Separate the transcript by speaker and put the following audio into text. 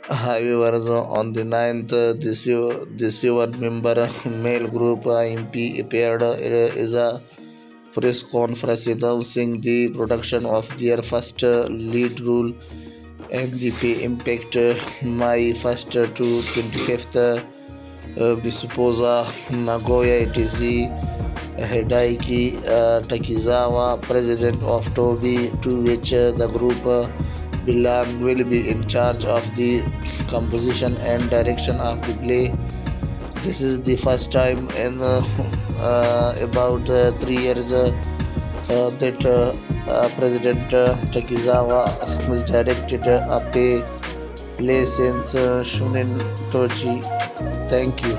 Speaker 1: However, on the 9th, this member male group IMP appeared as a press conference announcing the production of their first lead role and the pay impact May 1st to 25th Bisposa Nagoya etc. Hideaki Takizawa, president of TOBE, to which the group will be in charge of the composition and direction of the play. This is the first time in about 3 years that President Takizawa has directed a play since Shunin Tochi. Thank you.